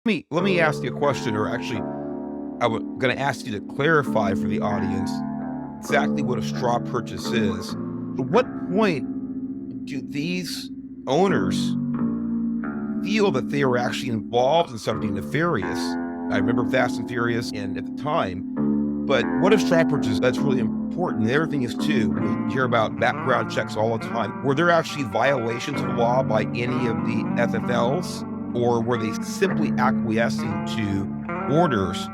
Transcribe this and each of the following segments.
Let me ask you a question, or actually, I'm going to ask you to clarify for the audience exactly what a straw purchase is. At what point do these owners feel that they were actually involved in something nefarious? I remember Fast and Furious and at the time, but what is straw purchase? That's really important. The other thing is too, we hear about background checks all the time. Were there actually violations of law by any of the FFLs? Or were they simply acquiescing to orders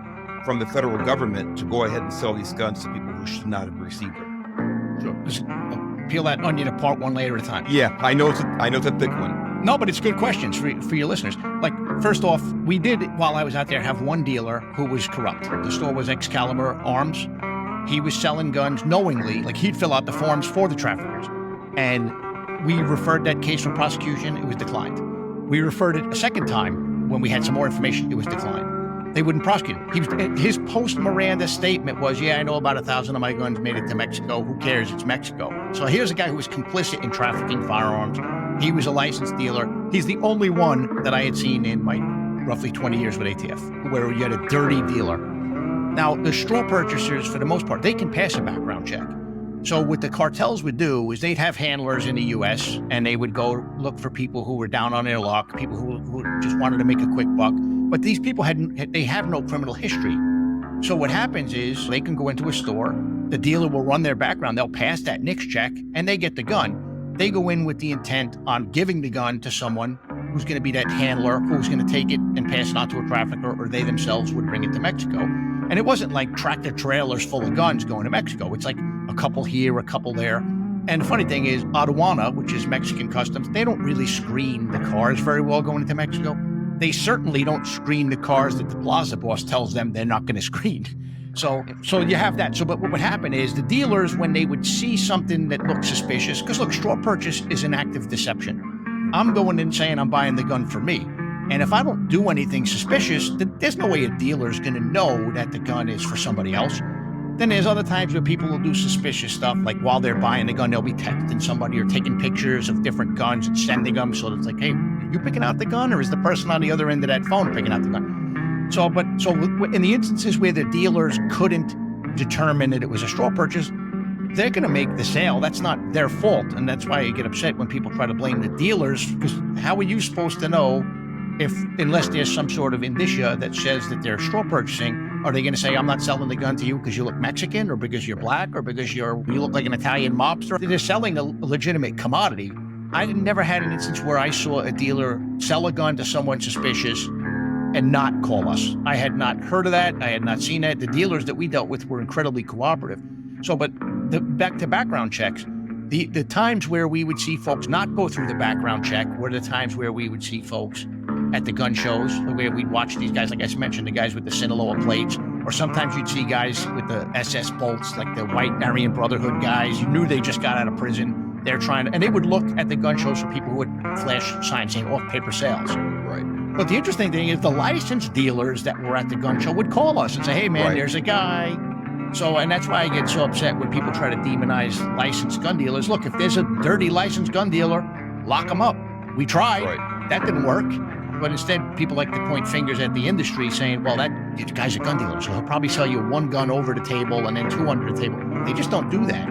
from the federal government to go ahead and sell these guns to people who should not have received them? Sure. Just peel that onion apart one layer at a time. Yeah, I know it's a thick one. No, but it's good questions for your listeners. Like, first off, we did, while I was out there, have one dealer who was corrupt. The store was Excalibur Arms. He was selling guns knowingly. Like, he'd fill out the forms for the traffickers. And we referred that case for prosecution. It was declined. We referred it a second time when we had some more information. It was declined. They wouldn't prosecute him. His post-Miranda statement was, yeah, I know about 1,000 of my guns made it to Mexico. Who cares? It's Mexico. So here's a guy who was complicit in trafficking firearms. He was a licensed dealer. He's the only one that I had seen in my roughly 20 years with ATF where you had a dirty dealer. Now, the straw purchasers, for the most part, they can pass a background check. So what the cartels would do is they'd have handlers in the U.S. and they would go look for people who were down on their luck, people who just wanted to make a quick buck. But these people have no criminal history. So what happens is they can go into a store, the dealer will run their background, they'll pass that NICS check, and they get the gun. They go in with the intent on giving the gun to someone who's going to be that handler, who's going to take it and pass it on to a trafficker, or they themselves would bring it to Mexico. And it wasn't like tractor trailers full of guns going to Mexico. It's like a couple here, a couple there. And the funny thing is, aduana, which is Mexican customs, they don't really screen the cars very well going into Mexico. They certainly don't screen the cars that the plaza boss tells them they're not going to screen. So you have that. So, but what would happen is the dealers, when they would see something that looked suspicious, because look, straw purchase is an act of deception. I'm going in saying I'm buying the gun for me. And if I don't do anything suspicious, then there's no way a dealer's going to know that the gun is for somebody else. Then there's other times where people will do suspicious stuff, like while they're buying the gun, they'll be texting somebody or taking pictures of different guns and sending them. So it's like, hey, you picking out the gun, or is the person on the other end of that phone picking out the gun? So in the instances where the dealers couldn't determine that it was a straw purchase, they're going to make the sale. That's not their fault. And that's why I get upset when people try to blame the dealers, because how are you supposed to know unless there's some sort of indicia that says that they're straw purchasing? Are they going to say, I'm not selling the gun to you because you look Mexican, or because you're black, or because you look like an Italian mobster? They're selling a legitimate commodity. I never had an instance where I saw a dealer sell a gun to someone suspicious and not call us. I had not heard of that. I had not seen that. The dealers that we dealt with were incredibly cooperative. So, but back to background checks, the times where we would see folks not go through the background check were the times where we would see folks at the gun shows, where we'd watch these guys, like I mentioned, the guys with the Sinaloa plates, or sometimes you'd see guys with the SS bolts, like the white Aryan Brotherhood guys. You knew they just got out of prison. They're trying to, and they would look at the gun shows for people who would flash signs saying off-paper sales. Right. But the interesting thing is the licensed dealers that were at the gun show would call us and say, hey man, there's a guy. So, and that's why I get so upset when people try to demonize licensed gun dealers. Look, if there's a dirty licensed gun dealer, lock them up. We tried. Right. That didn't work. But instead, people like to point fingers at the industry saying, well, that guy's a gun dealer, so he'll probably sell you one gun over the table and then two under the table. They just don't do that.